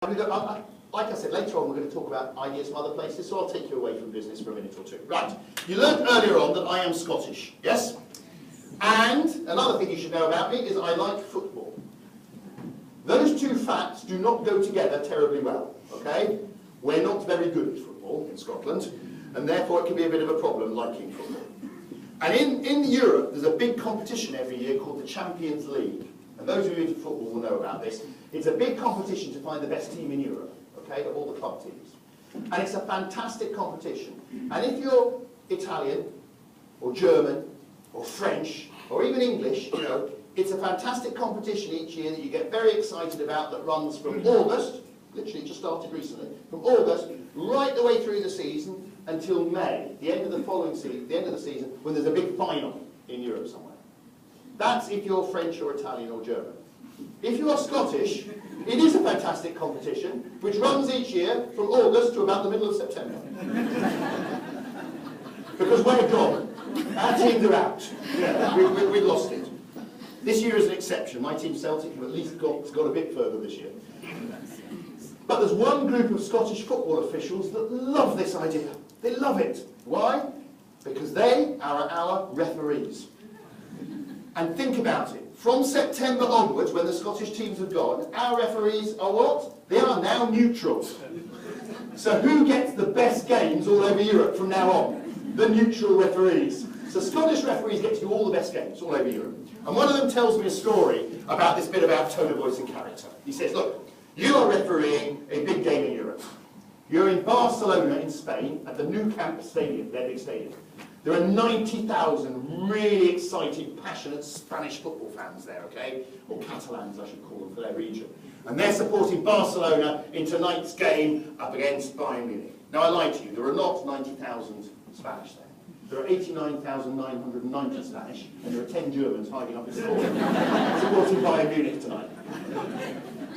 Like I said, later on we're going to talk about ideas from other places, so I'll take you away from business for a minute or two. Right, you learned earlier on that I am Scottish, yes? And another thing you should know about me is I like football. Those two facts do not go together terribly well, okay? We're not very good at football in Scotland, and therefore it can be a bit of a problem liking football. And in Europe, there's a big competition every year called the Champions League. And those of you into football will know about this. It's a big competition to find the best team in Europe, okay, of all the club teams. And it's a fantastic competition. And if you're Italian, or German, or French, or even English, you know, it's a fantastic competition each year that you get very excited about that runs from August, literally just started recently, from August right the way through the season until May, the end of the following season, the end of the season, when there's a big final in Europe somewhere. That's if you're French or Italian or German. If you are Scottish, it is a fantastic competition, which runs each year from August to about the middle of September. Because we're gone. Our teams are out. Yeah, we've lost it. This year is an exception. My team Celtic have at least got a bit further this year. But there's one group of Scottish football officials that love this idea. They love it. Why? Because they are our referees. And think about it. From September onwards, when the Scottish teams have gone, our referees are what? They are now neutrals. So who gets the best games all over Europe from now on? The neutral referees. So Scottish referees get to do all the best games all over Europe. And one of them tells me a story about this bit about tone of voice and character. He says, look, you are refereeing a big game in Europe. You're in Barcelona in Spain at the Nou Camp Stadium, their big stadium. There are 90,000 really excited, passionate Spanish football fans there, okay? Or Catalans, I should call them, for their region. And they're supporting Barcelona in tonight's game up against Bayern Munich. Now, I lied to you. There are not 90,000 Spanish there. There are 89,990 Spanish, and there are 10 Germans hiding up in the corner supporting Bayern Munich tonight.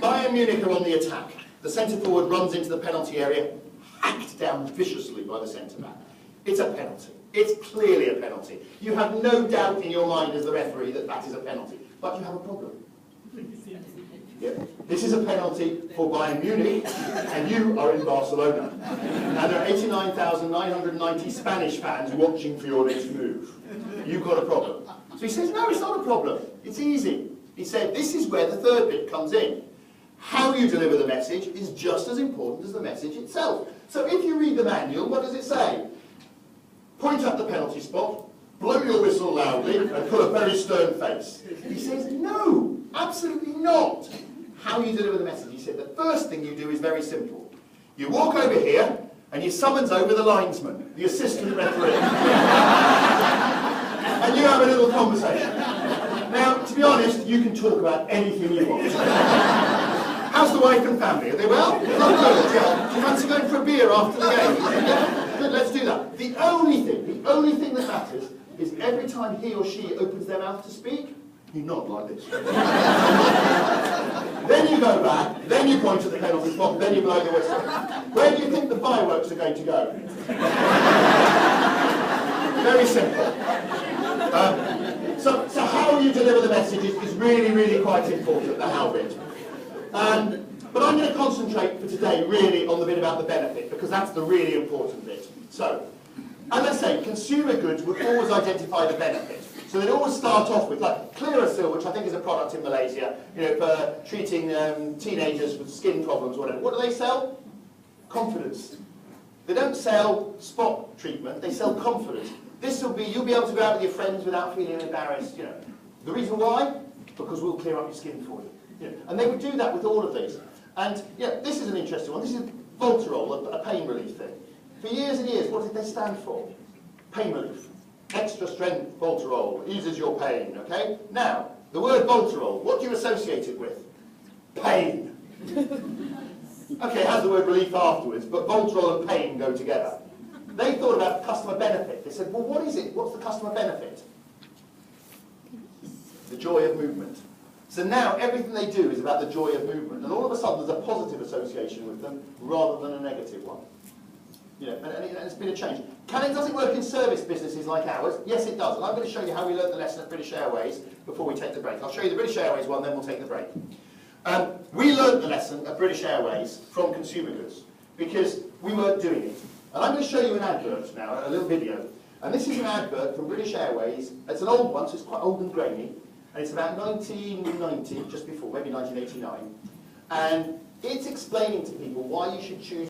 Bayern Munich are on the attack. The centre-forward runs into the penalty area, hacked down viciously by the centre-back. It's a penalty. It's clearly a penalty. You have no doubt in your mind as the referee that that is a penalty. But you have a problem. Yeah. This is a penalty for Bayern Munich, and you are in Barcelona. And there are 89,990 Spanish fans watching for your next move. You've got a problem. So he says, no, it's not a problem. It's easy. He said, this is where the third bit comes in. How you deliver the message is just as important as the message itself. So if you read the manual, what does it say? Point up the penalty spot, blow your whistle loudly, and put a very stern face. He says, no, absolutely not. How you deliver the message? He said, the first thing you do is very simple. You walk over here, and you summons over the linesman, the assistant referee. And you have a little conversation. Now, to be honest, you can talk about anything you want. How's the wife and family? Are they well? Oh, good, yeah. Do you fancy going for a beer after the game? Yeah. Good, let's do that. The only thing that matters is every time he or she opens their mouth to speak, you nod like this. Then you go back, then you point at the penalty spot, then you blow the whistle. Where do you think the fireworks are going to go? Very simple. So how you deliver the message is really, really quite important, the how bit. But I'm going to concentrate for today really on the bit about the benefit, because that's the really important bit. So, as I say, consumer goods would always identify the benefit. So they'd always start off with, like, Clearasil, which I think is a product in Malaysia, you know, for treating teenagers with skin problems or whatever. What do they sell? Confidence. They don't sell spot treatment, they sell confidence. This will be, you'll be able to go out with your friends without feeling embarrassed, you know. The reason why? Because we'll clear up your skin for you. You know, and they would do that with all of these. And yeah, this is an interesting one. This is Voltarol, a pain relief thing. For years and years, what did they stand for? Pain relief. Extra strength Voltarol eases your pain, okay? Now, the word Voltarol, what do you associate it with? Pain. Okay, it has the word relief afterwards, but Voltarol and pain go together. They thought about customer benefit. They said, well, what is it? What's the customer benefit? The joy of movement. So now everything they do is about the joy of movement, and all of a sudden there's a positive association with them rather than a negative one. You know, and it's been a change. Does it work in service businesses like ours? Yes, it does. And I'm going to show you how we learned the lesson at British Airways before we take the break. I'll show you the British Airways one, then we'll take the break. We learned the lesson at British Airways from consumer goods because we weren't doing it. And I'm going to show you an advert now, a little video. And this is an advert from British Airways. It's an old one, so it's quite old and grainy. And it's about 1990, just before, maybe 1989. And it's explaining to people why you should choose